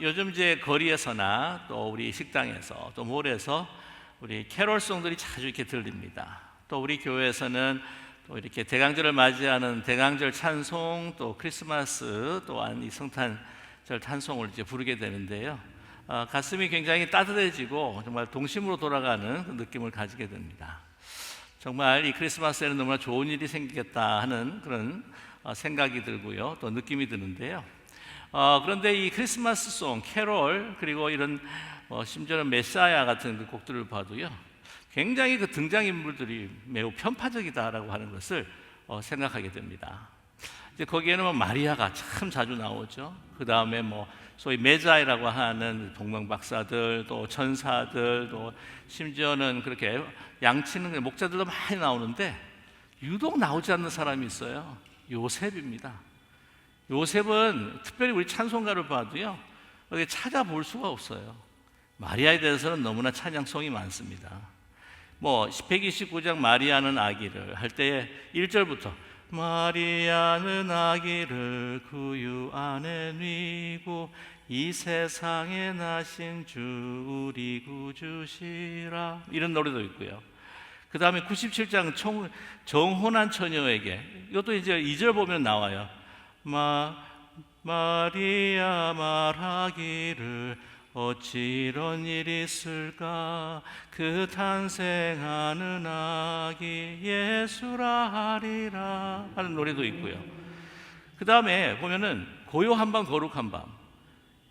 요즘 이제 거리에서나 또 우리 식당에서 또 몰에서 우리 캐롤송들이 자주 이렇게 들립니다. 또 우리 교회에서는 또 이렇게 대강절을 맞이하는 대강절 찬송, 또 크리스마스 또한 이 성탄절 찬송을 이제 부르게 되는데요. 가슴이 굉장히 따뜻해지고 정말 동심으로 돌아가는 그 느낌을 가지게 됩니다. 정말 이 크리스마스에는 너무나 좋은 일이 생기겠다 하는 그런 생각이 들고요, 또 느낌이 드는데요. 그런데 이 크리스마스 송, 캐롤, 그리고 이런 심지어는 메사야 같은 그 곡들을 봐도요, 굉장히 그 등장인물들이 매우 편파적이다라고 하는 것을 생각하게 됩니다. 이제 거기에는 마리아가 참 자주 나오죠. 그 다음에 소위 메자이라고 하는 동방박사들, 또 천사들, 또 심지어는 그렇게 양치는 목자들도 많이 나오는데, 유독 나오지 않는 사람이 있어요. 요셉입니다. 요셉은 특별히 우리 찬송가를 봐도요, 어디 찾아볼 수가 없어요. 마리아에 대해서는 너무나 찬양송이 많습니다. 129장 마리아는 아기를 할 때에 1절부터 마리아는 아기를 구유 안에 뉘고 이 세상에 나신 주 우리 구주시라, 이런 노래도 있고요. 그 다음에 97장 정혼한 처녀에게, 이것도 이제 2절 보면 나와요. 마리아 말하기를 어찌 이런 일이 있을까, 그 탄생하는 아기 예수라 하리라 하는 노래도 있고요. 그 다음에 보면은 고요한 밤 거룩한 밤,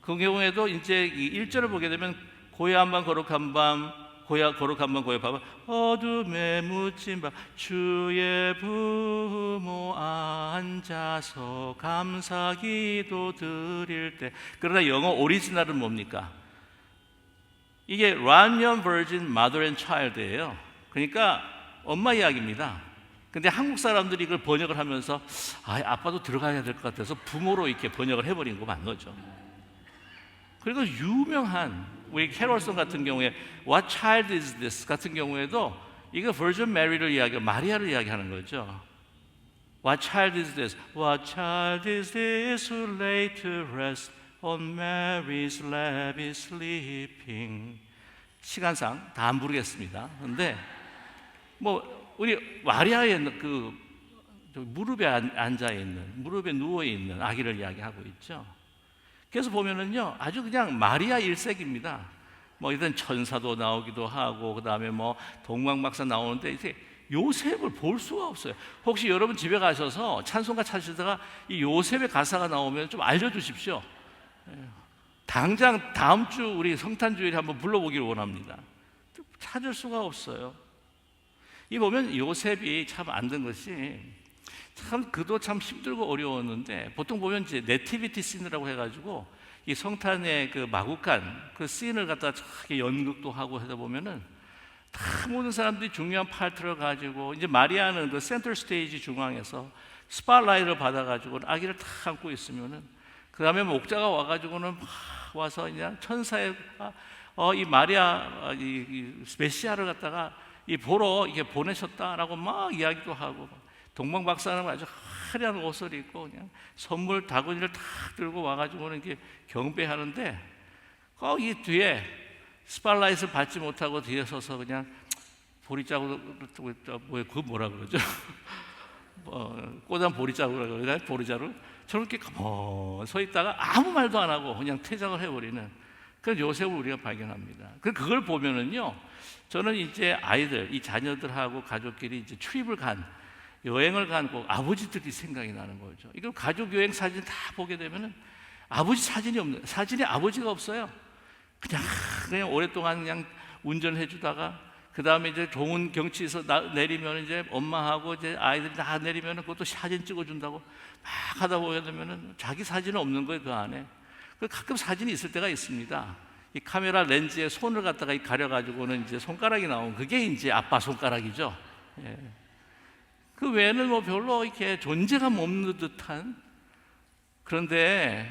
그 경우에도 이제 1절을 보게 되면 고요한 밤 거룩한 밤, 거룩한 밤 고요한 밤, 어둠에 묻힌 밤 주의 부모 앉아서 감사기도 드릴 때. 그러나 영어 오리지널은 뭡니까? 이게 Runyon Virgin Mother and Child예요. 그러니까 엄마 이야기입니다. 근데 한국 사람들이 이걸 번역을 하면서 아빠도 들어가야 될 것 같아서 부모로 이렇게 번역을 해버린 거 맞는 거죠. 그리고 유명한 우리 캐롤송 같은 경우에 What child is this 같은 경우에도 이거 Virgin Mary를 이야기하고 마리아를 이야기하는 거죠. What child is this? What child is this who lay to rest on Mary's lap is sleeping. 시간상 다 안 부르겠습니다. 그런데 우리 마리아의 그 무릎에 앉아 있는, 무릎에 누워 있는 아기를 이야기하고 있죠. 그래서 보면은요, 아주 그냥 마리아 일색입니다. 이런 천사도 나오기도 하고, 그 다음에 동방박사 나오는데 이제 요셉을 볼 수가 없어요. 혹시 여러분 집에 가셔서 찬송가 찾으시다가 이 요셉의 가사가 나오면 좀 알려주십시오. 당장 다음 주 우리 성탄주일에 한번 불러보기를 원합니다. 찾을 수가 없어요. 이 보면 요셉이 참 안 된 것이, 참 그도 참 힘들고 어려웠는데, 보통 보면 이제 네티비티 씬이라고 해가지고 이 성탄의 그 마구간 그 씬을 갖다 저렇게 연극도 하고 하다 보면은 다 모든 사람들이 중요한 파트를 가지고, 이제 마리아는 그 센터 스테이지 중앙에서 스팟라이트를 받아가지고 아기를 탁 안고 있으면은, 그 다음에 목자가 와가지고는 막 와서 그냥 천사의 이 마리아 이 메시아를 갖다가 이 보러 이게 보내셨다라고 막 이야기도 하고, 동방박사는 아주 화려한 옷을 입고 그냥 선물 다구니를 탁 들고 와가지고는 이렇게 경배하는데, 이 뒤에 스팟라이트를 받지 못하고 뒤에 서서 그냥 보리자루, 그 뭐라 그러죠? 꼬단 보리자루라고 그러나요? 보리자루? 저렇게 가만히 서 있다가 아무 말도 안 하고 그냥 퇴장을 해버리는 그런 요셉을 우리가 발견합니다. 그걸 보면은요, 저는 이제 아이들, 이 자녀들하고 가족끼리 이제 출입을 여행을 간 아버지들이 생각이 나는 거죠. 이걸 가족 여행 사진 다 보게 되면은 아버지 사진이 아버지가 없어요. 그냥 오랫동안 그냥 운전해 주다가, 그 다음에 이제 좋은 경치에서 내리면 이제 엄마하고 이제 아이들이 다 내리면은 그것도 사진 찍어준다고 막 하다 보게 되면은 자기 사진은 없는 거예요, 그 안에. 가끔 사진이 있을 때가 있습니다. 이 카메라 렌즈에 손을 갖다가 가려가지고는 이제 손가락이 나오면 그게 이제 아빠 손가락이죠. 예. 그 외에는 별로 이렇게 존재감 없는 듯한. 그런데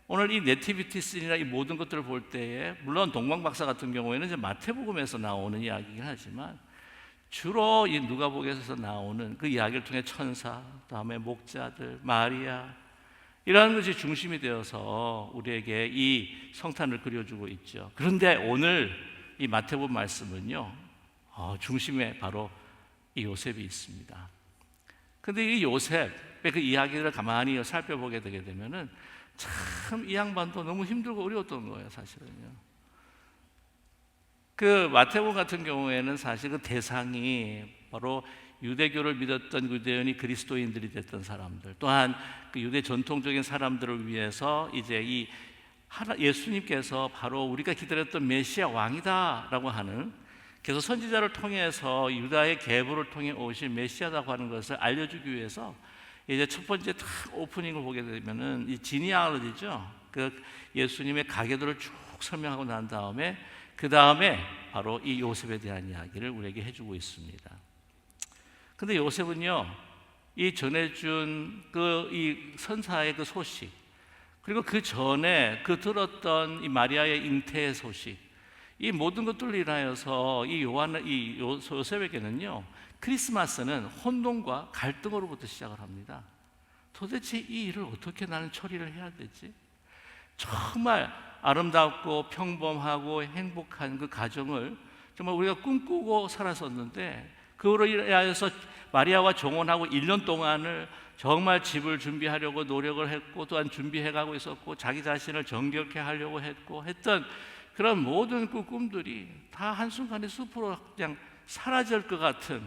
오늘 이 네티비티 씬이나 이 모든 것들을 볼 때에, 물론 동방박사 같은 경우에는 이제 마태복음에서 나오는 이야기긴 하지만, 주로 이 누가복음에서 나오는 그 이야기를 통해 천사, 다음에 목자들, 마리아, 이러한 것이 중심이 되어서 우리에게 이 성탄을 그려주고 있죠. 그런데 오늘 이 마태복음 말씀은요, 중심에 바로 이 요셉이 있습니다. 근데 이 요셉의 그 이야기를 가만히 살펴보게 되게 되면은 참 이 양반도 너무 힘들고 어려웠던 거예요, 사실은요. 그 마태복음 같은 경우에는 사실 그 대상이 바로 유대교를 믿었던 유대인이 그리스도인들이 됐던 사람들, 또한 그 유대 전통적인 사람들을 위해서 이제 이 예수님께서 바로 우리가 기다렸던 메시아 왕이다라고 하는, 그래서 선지자를 통해서 유다의 계보를 통해 오실 메시아라고 하는 것을 알려주기 위해서 이제 첫 번째 딱 오프닝을 보게 되면은 이 지니알로지죠. 그 예수님의 가계도를 쭉 설명하고 난 다음에 그 다음에 바로 이 요셉에 대한 이야기를 우리에게 해주고 있습니다. 근데 요셉은요, 이 전해준 그 이 선사의 그 소식, 그리고 그 전에 그 들었던 이 마리아의 잉태의 소식, 이 모든 것들을 인하여서 이 요셉에게는요, 크리스마스는 혼돈과 갈등으로부터 시작을 합니다. 도대체 이 일을 어떻게 나는 처리를 해야 되지? 정말 아름답고 평범하고 행복한 그 가정을 정말 우리가 꿈꾸고 살았었는데, 그로 인하여서 마리아와 정혼하고 1년 동안을 정말 집을 준비하려고 노력을 했고, 또한 준비해가고 있었고, 자기 자신을 정결케 하려고 했던 그런 모든 그 꿈들이 다 한순간에 숲으로 그냥 사라질 것 같은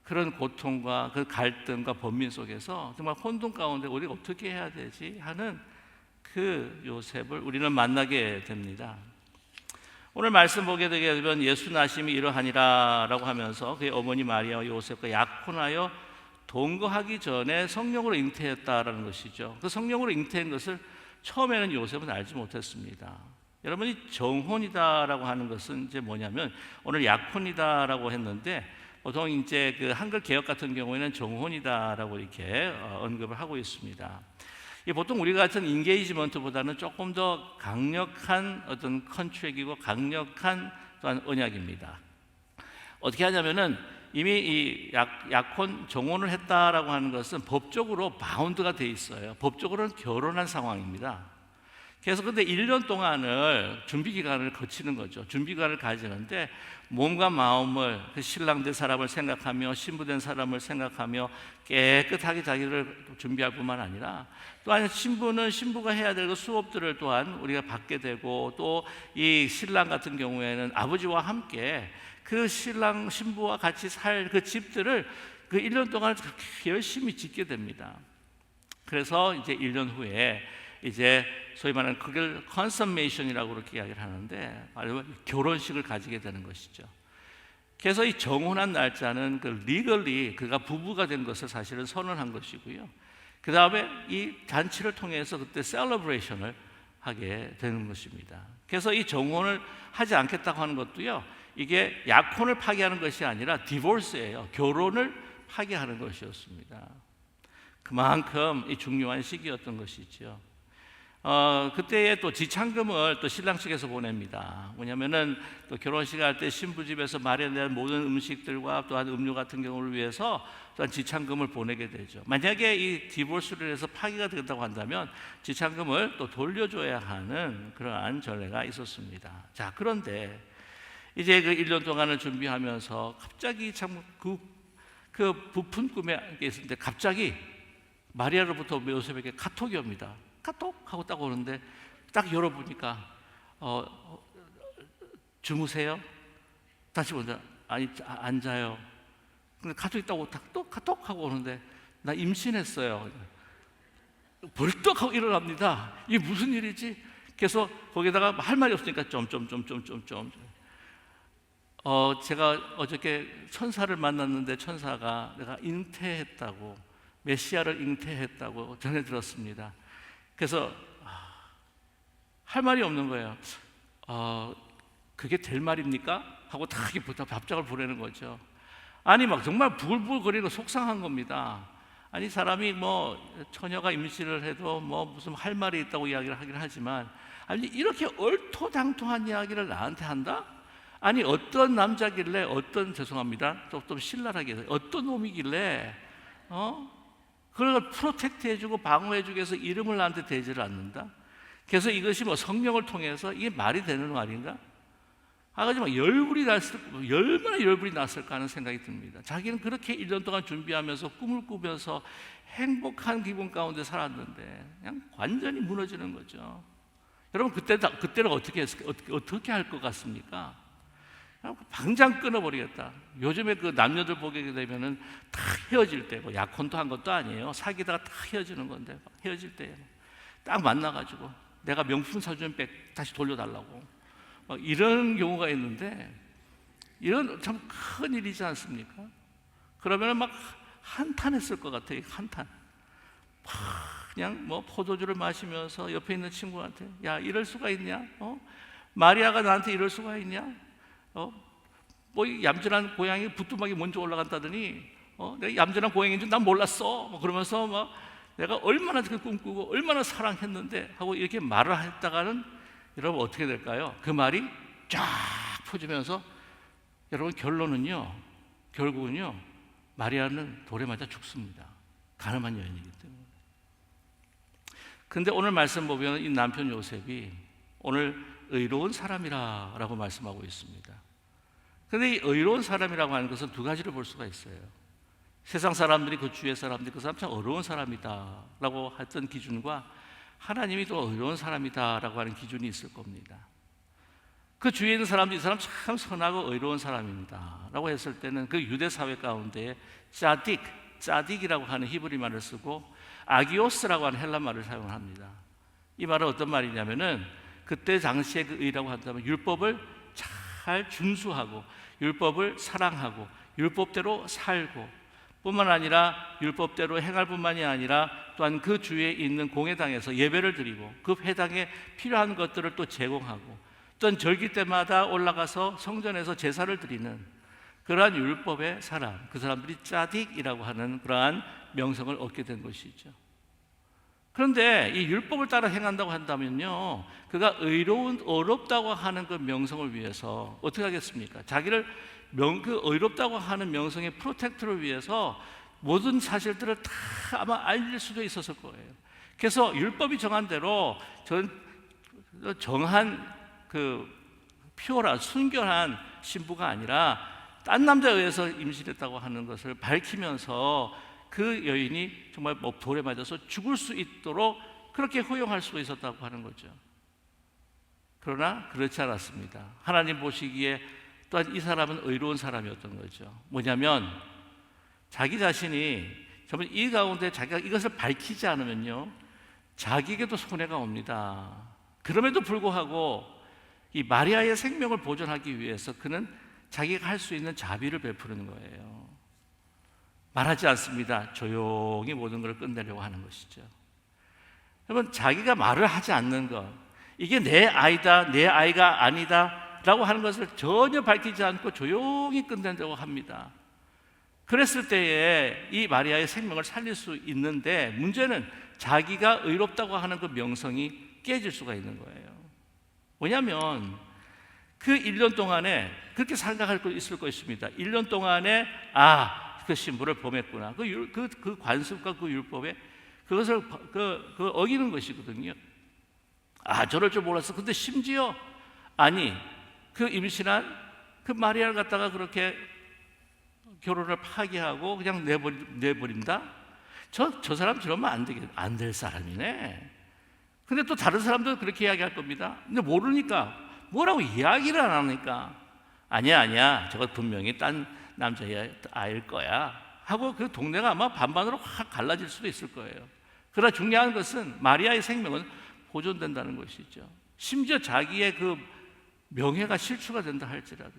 그런 고통과 그 갈등과 번민 속에서 정말 혼돈 가운데 우리가 어떻게 해야 되지 하는 그 요셉을 우리는 만나게 됩니다. 오늘 말씀 보게 되게 되면 예수 나심이 이러하니라 라고 하면서 그의 어머니 마리아와 요셉과 약혼하여 동거하기 전에 성령으로 잉태했다라는 것이죠. 그 성령으로 잉태한 것을 처음에는 요셉은 알지 못했습니다. 여러분이 정혼이다라고 하는 것은 이제 뭐냐면, 오늘 약혼이다라고 했는데 보통 이제 그 한글 개역 같은 경우에는 정혼이다라고 이렇게 언급을 하고 있습니다. 보통 우리 같은 인게이지먼트보다는 조금 더 강력한 어떤 컨트랙이고 강력한 또한 언약입니다. 어떻게 하냐면은 이미 이 약혼 정혼을 했다라고 하는 것은 법적으로 바운드가 돼 있어요. 법적으로는 결혼한 상황입니다. 그래서 근데 1년 동안을 준비 기간을 거치는 거죠. 준비 기간을 가지는데 몸과 마음을 그 신랑 된 사람을 생각하며 신부된 사람을 생각하며 깨끗하게 자기를 준비할 뿐만 아니라, 또한 신부는 신부가 해야 될 그 수업들을 또한 우리가 받게 되고, 또 이 신랑 같은 경우에는 아버지와 함께 그 신랑 신부와 같이 살 그 집들을 그 1년 동안 그렇게 열심히 짓게 됩니다. 그래서 이제 1년 후에 이제 소위 말하는 그걸 컨서메이션이라고 그렇게 이야기를 하는데, 바로 결혼식을 가지게 되는 것이죠. 그래서 이 정혼한 날짜는 그 리걸리 그가 부부가 된 것을 사실은 선언한 것이고요. 그 다음에 이 잔치를 통해서 그때 셀러브레이션을 하게 되는 것입니다. 그래서 이 정혼을 하지 않겠다고 하는 것도요, 이게 약혼을 파기하는 것이 아니라 디보스예요. 결혼을 파기하는 것이었습니다. 그만큼 이 중요한 시기였던 것이죠. 그때에 또 지참금을 또 신랑 측에서 보냅니다. 뭐냐면은 또 결혼식 할 때 신부 집에서 마련된 모든 음식들과 또한 음료 같은 경우를 위해서 또한 지참금을 보내게 되죠. 만약에 이 디보스를 해서 파기가 된다고 한다면 지참금을 또 돌려줘야 하는 그러한 전례가 있었습니다. 자, 그런데 이제 그 1년 동안을 준비하면서 갑자기 참 그 부푼 꿈에 있을 때 갑자기 마리아로부터 요셉에게 카톡이 옵니다. 카톡 하고 딱 오는데 딱 열어보니까 주무세요? 다시 보자. 아니, 안 자요. 근데 카톡이 또 카톡 하고 오는데 나 임신했어요. 벌떡 하고 일어납니다. 이게 무슨 일이지? 그래서 거기다가 할 말이 없으니까 제가 어저께 천사를 만났는데 천사가 내가 잉태했다고, 메시아를 잉태했다고 전해 들었습니다. 그래서 할 말이 없는 거예요. 그게 될 말입니까? 하고 다 이렇게 답장을 보내는 거죠. 아니 막 정말 부글부글거리고 속상한 겁니다. 아니 사람이 뭐 처녀가 임신을 해도 뭐 무슨 할 말이 있다고 이야기를 하긴 하지만, 아니 이렇게 얼토당토한 이야기를 나한테 한다? 아니 어떤 남자길래, 죄송합니다 좀 신랄하게 해서, 어떤 놈이길래 그걸 프로텍트 해주고 방어해주기 위해서 이름을 나한테 대지를 않는다? 그래서 이것이 뭐 성령을 통해서 이게 말이 되는 말인가? 하지만 얼마나 열불이 났을까 하는 생각이 듭니다. 자기는 그렇게 1년 동안 준비하면서 꿈을 꾸면서 행복한 기분 가운데 살았는데 그냥 완전히 무너지는 거죠. 여러분 그때는 어떻게 할 것 같습니까? 당장 끊어버리겠다. 요즘에 그 남녀들 보게 되면은 다 헤어질 때고, 약혼도 한 것도 아니에요. 사귀다가 다 헤어지는 건데, 헤어질 때 딱 만나가지고 내가 명품 사준 백 다시 돌려달라고 이런 경우가 있는데, 이런 참 큰 일이지 않습니까? 그러면 막 한탄했을 것 같아요. 한탄. 그냥 뭐 포도주를 마시면서 옆에 있는 친구한테, 야, 이럴 수가 있냐? 마리아가 나한테 이럴 수가 있냐? 뭐 얌전한 고양이 부뚜막이 먼저 올라간다더니 내가 얌전한 고양이인 줄 난 몰랐어. 그러면서 막 내가 얼마나 그 꿈꾸고 얼마나 사랑했는데 하고 이렇게 말을 했다가는 여러분 어떻게 될까요? 그 말이 쫙 퍼지면서 여러분 결국은요 마리아는 돌에 맞아 죽습니다. 가늠한 여인이기 때문에. 근데 오늘 말씀 보면 이 남편 요셉이 오늘 의로운 사람이라고 말씀하고 있습니다. 근데 이 의로운 사람이라고 하는 것은 두 가지를 볼 수가 있어요. 세상 사람들이, 그 주위의 사람들이 그 사람 참 어려운 사람이다 라고 했던 기준과 하나님이 또 의로운 사람이다 라고 하는 기준이 있을 겁니다. 그 주위에 있는 사람들이 이 사람 참 선하고 의로운 사람입니다 라고 했을 때는 그 유대 사회 가운데 짜딕이라고 하는 히브리 말을 쓰고 아기오스라고 하는 헬라 말을 사용합니다. 이 말은 어떤 말이냐면은 그때 당시에 그 의라고 한다면 율법을 잘 준수하고 율법을 사랑하고 율법대로 살고 뿐만 아니라 율법대로 행할 뿐만이 아니라 또한 그 주위에 있는 공회당에서 예배를 드리고 그 회당에 필요한 것들을 또 제공하고 또한 절기 때마다 올라가서 성전에서 제사를 드리는 그러한 율법의 사람, 그 사람들이 짜딕이라고 하는 그러한 명성을 얻게 된 것이죠. 그런데 이 율법을 따라 행한다고 한다면요, 그가 어렵다고 하는 그 명성을 위해서 어떻게 하겠습니까? 자기를 그 의롭다고 하는 명성의 프로텍트를 위해서 모든 사실들을 다 아마 알릴 수도 있었을 거예요. 그래서 율법이 정한 대로 정한 그 피오라 순결한 신부가 아니라 딴 남자에 의해서 임신했다고 하는 것을 밝히면서 그 여인이 정말 돌에 맞아서 죽을 수 있도록 그렇게 허용할 수 있었다고 하는 거죠. 그러나 그렇지 않았습니다. 하나님 보시기에 또한 이 사람은 의로운 사람이었던 거죠. 뭐냐면 자기 자신이 정말 이 가운데 자기가 이것을 밝히지 않으면요 자기에게도 손해가 옵니다. 그럼에도 불구하고 이 마리아의 생명을 보존하기 위해서 그는 자기가 할 수 있는 자비를 베푸는 거예요. 말하지 않습니다. 조용히 모든 걸 끝내려고 하는 것이죠. 여러분, 자기가 말을 하지 않는 것, 이게 내 아이다, 내 아이가 아니다 라고 하는 것을 전혀 밝히지 않고 조용히 끝낸다고 합니다. 그랬을 때에 이 마리아의 생명을 살릴 수 있는데, 문제는 자기가 의롭다고 하는 그 명성이 깨질 수가 있는 거예요. 뭐냐면 그 1년 동안에 그렇게 생각할 거 있을 것입니다. 1년 동안에 그 신부를 범했구나. 그 관습과 그 율법에 그것을 어기는 것이거든요. 저럴 줄 몰랐어. 근데 심지어 그 임신한 그 마리아를 갖다가 그렇게 결혼을 파기하고 그냥 내버린다? 저 사람 저러면 안 될 사람이네. 근데 또 다른 사람도 그렇게 이야기할 겁니다. 근데 모르니까 뭐라고 이야기를 안 하니까 아니야 저거 분명히 딴 남자의 아이일 거야 하고 그 동네가 아마 반반으로 확 갈라질 수도 있을 거예요. 그러나 중요한 것은 마리아의 생명은 보존된다는 것이죠. 심지어 자기의 그 명예가 실추가 된다 할지라도.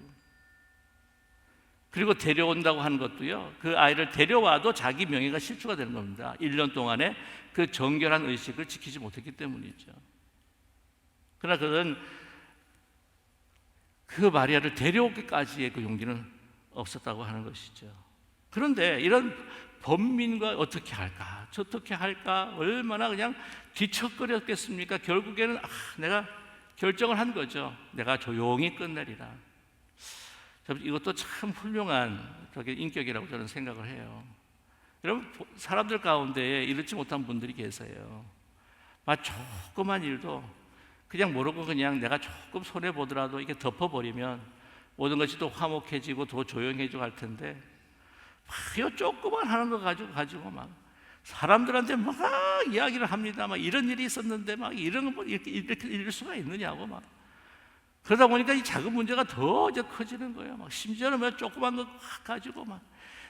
그리고 데려온다고 하는 것도요, 그 아이를 데려와도 자기 명예가 실추가 되는 겁니다. 1년 동안에 그 정결한 의식을 지키지 못했기 때문이죠. 그러나 그는 그 마리아를 데려오기까지의 그 용기는 없었다고 하는 것이죠. 그런데 이런 범민과 어떻게 할까, 저떻게 할까, 얼마나 그냥 뒤척거렸겠습니까? 결국에는 내가 결정을 한 거죠. 내가 조용히 끝내리라. 이것도 참 훌륭한 인격이라고 저는 생각을 해요. 여러분, 사람들 가운데 이렇지 못한 분들이 계세요. 막 조그만 일도 그냥 모르고 그냥 내가 조금 손해 보더라도 이게 덮어버리면 모든 것이 또 화목해지고 더 조용해지고 할 텐데, 이 조그만 하는 거 가지고 막 사람들한테 막 이야기를 합니다. 막 이런 일이 있었는데 막 이런 거 이렇게 이럴 수가 있느냐고 막. 그러다 보니까 이 작은 문제가 더 이제 커지는 거예요. 막 심지어는 뭐 조그만 거 가지고 막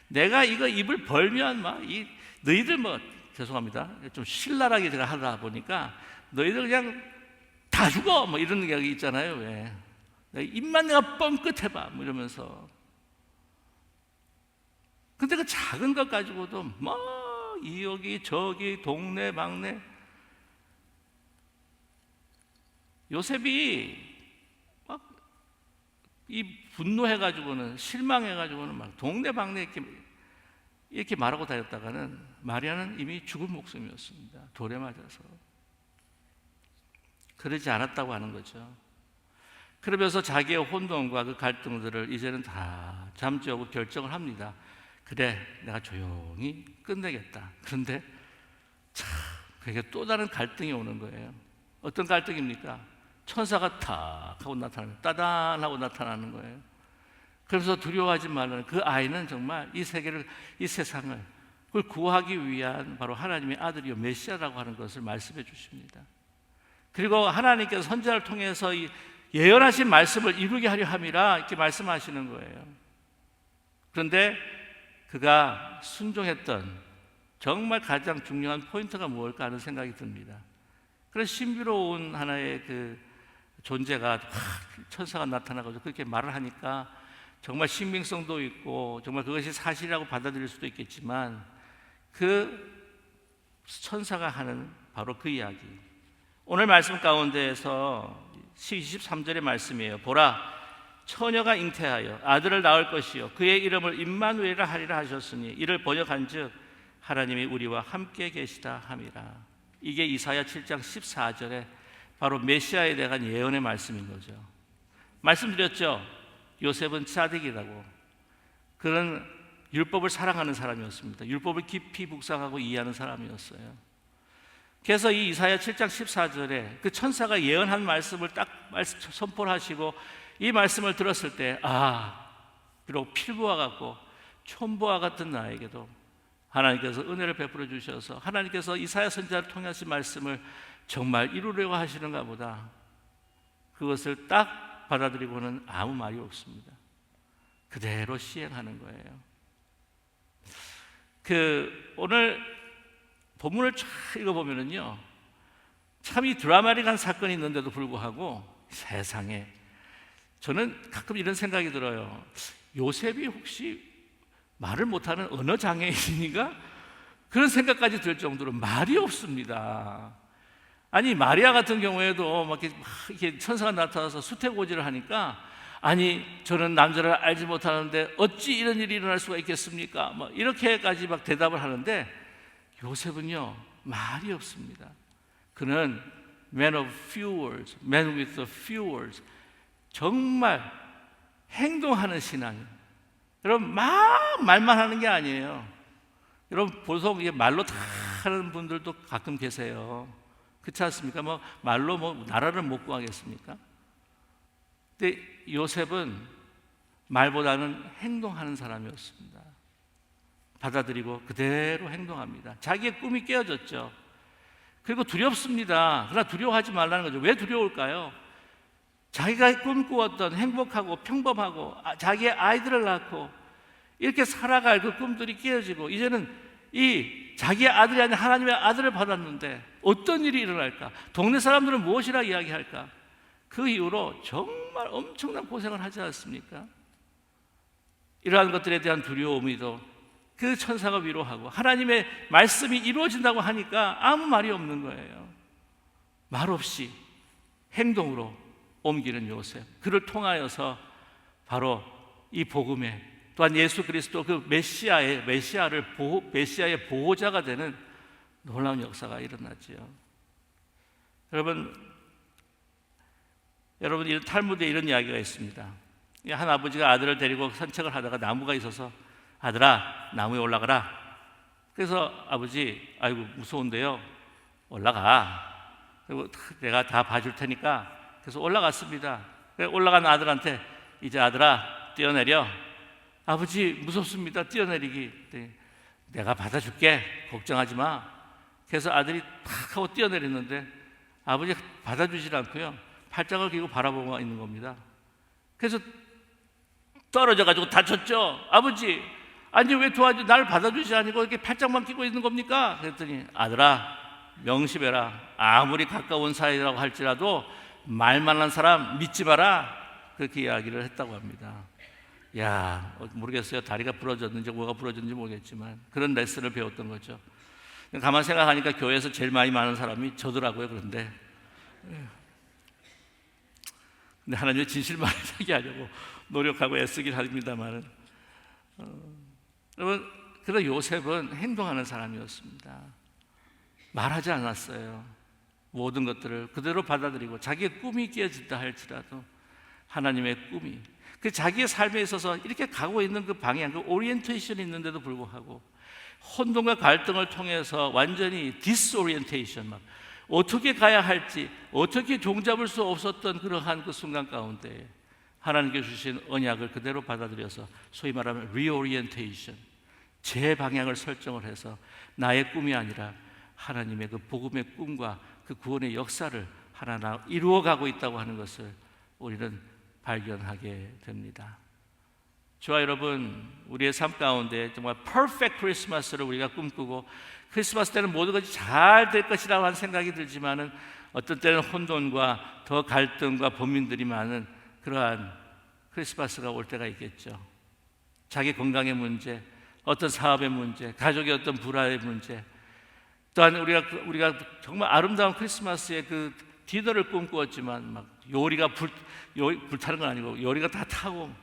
내가 이거 입을 벌면 막 이 너희들 뭐 죄송합니다. 좀 신랄하게 제가 하다 보니까 너희들 그냥 다 죽어 뭐 이런 이야기 있잖아요. 왜? 입만 내가 뻥끗해봐 뭐 이러면서. 근데 그 작은 것 가지고도 뭐 여기 저기 동네 막내. 요셉이 막 이 분노해가지고는 실망해가지고는 막 동네 방네 이렇게 말하고 다녔다가는 마리아는 이미 죽을 목숨이었습니다. 돌에 맞아서. 그러지 않았다고 하는 거죠. 그러면서 자기의 혼돈과 그 갈등들을 이제는 다 잠재우고 결정을 합니다. 그래, 내가 조용히 끝내겠다. 그런데 참 그게 또 다른 갈등이 오는 거예요. 어떤 갈등입니까? 천사가 탁 하고 나타나는, 따단 하고 나타나는 거예요. 그래서 두려워하지 말라는, 그 아이는 정말 이 세계를, 이 세상을 그걸 구하기 위한 바로 하나님의 아들이요 메시아라고 하는 것을 말씀해 주십니다. 그리고 하나님께서 선지자를 통해서 이 예언하신 말씀을 이루게 하려 함이라 이렇게 말씀하시는 거예요. 그런데 그가 순종했던 정말 가장 중요한 포인트가 무엇일까 하는 생각이 듭니다. 그래서 신비로운 하나의 그 존재가 천사가 나타나서 그렇게 말을 하니까 정말 신빙성도 있고 정말 그것이 사실이라고 받아들일 수도 있겠지만, 그 천사가 하는 바로 그 이야기, 오늘 말씀 가운데에서 23절의 말씀이에요. 보라, 처녀가 잉태하여 아들을 낳을 것이요 그의 이름을 임마누엘이라 하리라 하셨으니 이를 번역한즉 하나님이 우리와 함께 계시다 함이라. 이게 이사야 7장 14절에 바로 메시아에 대한 예언의 말씀인 거죠. 말씀드렸죠. 요셉은 차딕이라고. 그는 율법을 사랑하는 사람이었습니다. 율법을 깊이 묵상하고 이해하는 사람이었어요. 그래서 이 이사야 7장 14절에 그 천사가 예언한 말씀을 딱 선포를 하시고 이 말씀을 들었을 때, 비록 필부와 같고 촌부와 같은 나에게도 하나님께서 은혜를 베풀어 주셔서 하나님께서 이사야 선지자를 통해 하신 말씀을 정말 이루려고 하시는가 보다, 그것을 딱 받아들이고는 아무 말이 없습니다. 그대로 시행하는 거예요. 오늘 본문을 쫙 읽어보면은요, 참 이 드라마틱한 사건이 있는데도 불구하고 세상에, 저는 가끔 이런 생각이 들어요. 요셉이 혹시 말을 못하는 언어 장애인인가? 그런 생각까지 들 정도로 말이 없습니다. 아니, 마리아 같은 경우에도 막 이렇게 천사가 나타나서 수태고지를 하니까, 아니 저는 남자를 알지 못하는데 어찌 이런 일이 일어날 수가 있겠습니까? 막 이렇게까지 막 대답을 하는데, 요셉은요 말이 없습니다. 그는 man of few words, man with a few words, 정말 행동하는 신앙이에요. 여러분, 막 말만 하는 게 아니에요. 여러분, 보통 이게 말로 다 하는 분들도 가끔 계세요. 그렇지 않습니까? 뭐 말로 뭐 나라를 못 구하겠습니까? 근데 요셉은 말보다는 행동하는 사람이었습니다. 받아들이고 그대로 행동합니다. 자기의 꿈이 깨어졌죠. 그리고 두렵습니다. 그러나 두려워하지 말라는 거죠. 왜 두려울까요? 자기가 꿈꾸었던 행복하고 평범하고 자기의 아이들을 낳고 이렇게 살아갈 그 꿈들이 깨어지고, 이제는 이 자기의 아들이 아닌 하나님의 아들을 받았는데 어떤 일이 일어날까? 동네 사람들은 무엇이라 이야기할까? 그 이후로 정말 엄청난 고생을 하지 않습니까? 이러한 것들에 대한 두려움이도 그 천사가 위로하고 하나님의 말씀이 이루어진다고 하니까 아무 말이 없는 거예요. 말 없이 행동으로 옮기는 요셉, 그를 통하여서 바로 이 복음에, 또한 예수 그리스도 그 메시아의 보호자가 되는 놀라운 역사가 일어나지요. 여러분, 이 탈무드에 이런 이야기가 있습니다. 한 아버지가 아들을 데리고 산책을 하다가 나무가 있어서, 아들아 나무에 올라가라. 그래서 아버지, 아이고 무서운데요, 올라가. 그리고 내가 다 봐줄 테니까. 그래서 올라갔습니다. 올라간 아들한테, 이제 아들아 뛰어내려. 아버지 무섭습니다, 뛰어내리기. 내가 받아줄게, 걱정하지 마. 그래서 아들이 탁 하고 뛰어내렸는데 아버지 받아주질 않고요, 팔짱을 끼고 바라보고 있는 겁니다. 그래서 떨어져가지고 다쳤죠. 아버지, 아니 왜 도와주, 날 받아주지 않고 이렇게 팔짱만 끼고 있는 겁니까? 그랬더니 아들아, 명심해라. 아무리 가까운 사이라고 할지라도 말만한 사람 믿지 마라. 그렇게 이야기를 했다고 합니다. 야, 모르겠어요. 다리가 부러졌는지 뭐가 부러졌는지 모르겠지만 그런 레슨을 배웠던 거죠. 가만 생각하니까 교회에서 제일 많이 많은 사람이 저더라고요. 근데 하나님의 진실만을 살게 하려고 노력하고 애쓰긴 합니다만, 여러분, 그런 요셉은 행동하는 사람이었습니다. 말하지 않았어요. 모든 것들을 그대로 받아들이고 자기의 꿈이 깨어진다 할지라도 하나님의 꿈이, 그 자기의 삶에 있어서 이렇게 가고 있는 그 방향, 그 오리엔테이션이 있는데도 불구하고 혼돈과 갈등을 통해서 완전히 디스오리엔테이션, 막 어떻게 가야 할지 어떻게 종잡을 수 없었던 그러한 그 순간 가운데 하나님께 주신 언약을 그대로 받아들여서 소위 말하면 리오리엔테이션, 제 방향을 설정을 해서 나의 꿈이 아니라 하나님의 그 복음의 꿈과 그 구원의 역사를 하나하나 이루어가고 있다고 하는 것을 우리는 발견하게 됩니다. 저와 여러분, 우리의 삶 가운데 정말 퍼펙트 크리스마스를 우리가 꿈꾸고 크리스마스 때는 모든 것이 잘 될 것이라고 하는 생각이 들지만은 어떤 때는 혼돈과 더 갈등과 범민들이 많은 그러한 크리스마스가 올 때가 있겠죠. 자기 건강의 문제, 어떤 사업의 문제, 가족의 어떤 불화의 문제, 또한 우리가 정말 아름다운 크리스마스의 그 디너를 꿈꾸었지만 막 요리가 불타는 건 아니고 요리가 다 타고,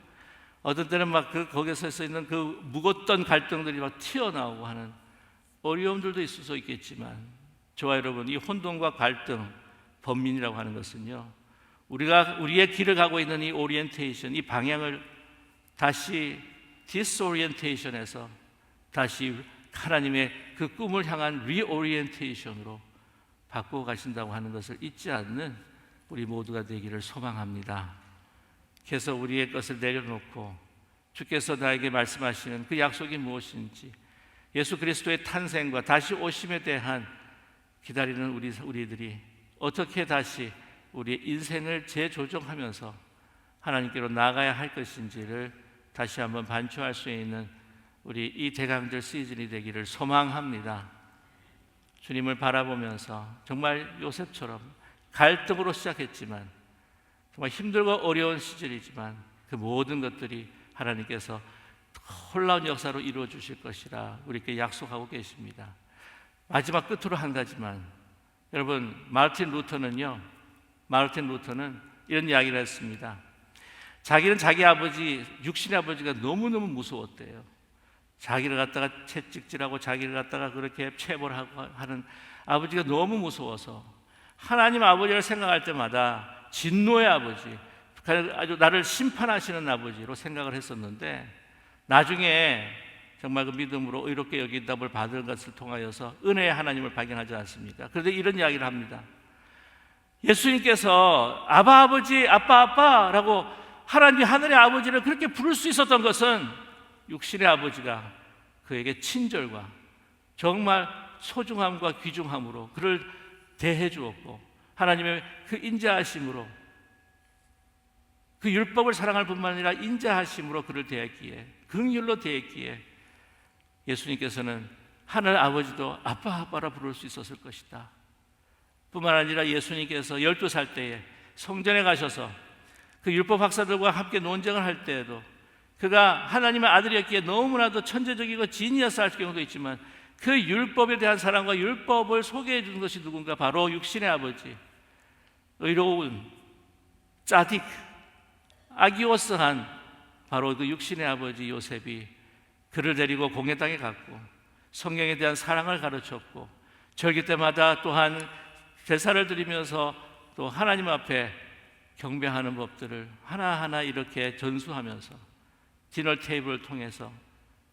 어떤 때는 막 거기서 서 있는 그 묵었던 갈등들이 막 튀어나오고 하는 어려움들도 있을 수 있겠지만, 저와 여러분, 이 혼돈과 갈등, 번민이라고 하는 것은요, 우리의 길을 가고 있는 이 오리엔테이션, 이 방향을 다시 디스오리엔테이션에서 다시 하나님의 그 꿈을 향한 리오리엔테이션으로 바꾸어 가신다고 하는 것을 잊지 않는 우리 모두가 되기를 소망합니다. 그래서 우리의 것을 내려놓고 주께서 나에게 말씀하시는 그 약속이 무엇인지, 예수 그리스도의 탄생과 다시 오심에 대한 기다리는 우리들이 어떻게 다시 우리의 인생을 재조정하면서 하나님께로 나아가야 할 것인지를 다시 한번 반추할 수 있는 우리 이 대강절 시즌이 되기를 소망합니다. 주님을 바라보면서 정말 요셉처럼 갈등으로 시작했지만 정말 힘들고 어려운 시절이지만 그 모든 것들이 하나님께서 놀라운 역사로 이루어 주실 것이라 우리께 약속하고 계십니다. 마지막 끝으로 한 가지만, 여러분, 마르틴 루터는 이런 이야기를 했습니다. 자기는 자기 아버지, 육신의 아버지가 너무너무 무서웠대요. 자기를 갖다가 채찍질하고 자기를 갖다가 그렇게 체벌하고 하는 아버지가 너무 무서워서 하나님 아버지를 생각할 때마다 진노의 아버지, 아주 나를 심판하시는 아버지로 생각을 했었는데, 나중에 정말 그 믿음으로 의롭게 여긴답을 받은 것을 통하여서 은혜의 하나님을 발견하지 않습니까? 그런데 이런 이야기를 합니다. 예수님께서 아바 아버지, 아빠 아빠라고 하나님 하늘의 아버지를 그렇게 부를 수 있었던 것은 육신의 아버지가 그에게 친절과 정말 소중함과 귀중함으로 그를 대해 주었고, 하나님의 그 인자하심으로, 그 율법을 사랑할 뿐만 아니라 인자하심으로 그를 대했기에, 긍휼로 대했기에 예수님께서는 하늘 아버지도 아빠 아빠라 부를 수 있었을 것이다. 뿐만 아니라 예수님께서 12살 때에 성전에 가셔서 그 율법 학사들과 함께 논쟁을 할 때에도 그가 하나님의 아들이었기에 너무나도 천재적이고 지니어스 할 경우도 있지만 그 율법에 대한 사랑과 율법을 소개해 주는 것이 누군가? 바로 육신의 아버지, 의로운 짜딕, 아기오스한 바로 그 육신의 아버지 요셉이 그를 데리고 공회 땅에 갔고 성경에 대한 사랑을 가르쳤고, 절기 때마다 또한 제사를 드리면서 또 하나님 앞에 경배하는 법들을 하나하나 이렇게 전수하면서 디너 테이블을 통해서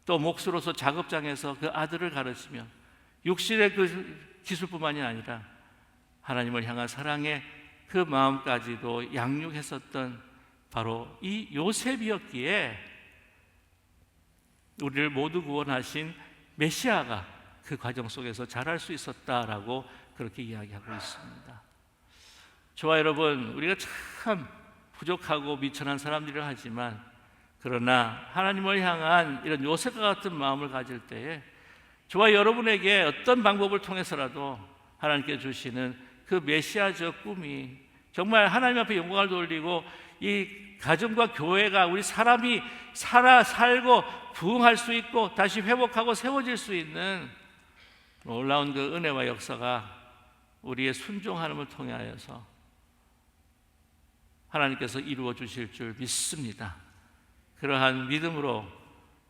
또 목수로서 작업장에서 그 아들을 가르치며 육신의 그 기술뿐만이 아니라 하나님을 향한 사랑의 그 마음까지도 양육했었던 바로 이 요셉이었기에 우리를 모두 구원하신 메시아가 그 과정 속에서 자랄 수 있었다라고 그렇게 이야기하고 있습니다. 저와 여러분, 우리가 참 부족하고 미천한 사람들이라 하지만 그러나 하나님을 향한 이런 요셉과 같은 마음을 가질 때에 저와 여러분에게 어떤 방법을 통해서라도 하나님께 주시는 그 메시아적 꿈이 정말 하나님 앞에 영광을 돌리고 이 가정과 교회가 우리 사람이 살고 부흥할 수 있고 다시 회복하고 세워질 수 있는 놀라운 그 은혜와 역사가 우리의 순종함을 통하여서 하나님께서 이루어 주실 줄 믿습니다. 그러한 믿음으로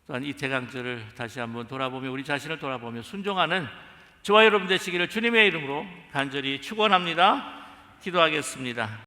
또한 이 대강절을 다시 한번 돌아보며 우리 자신을 돌아보며 순종하는 저와 여러분 되시기를 주님의 이름으로 간절히 축원합니다. 기도하겠습니다.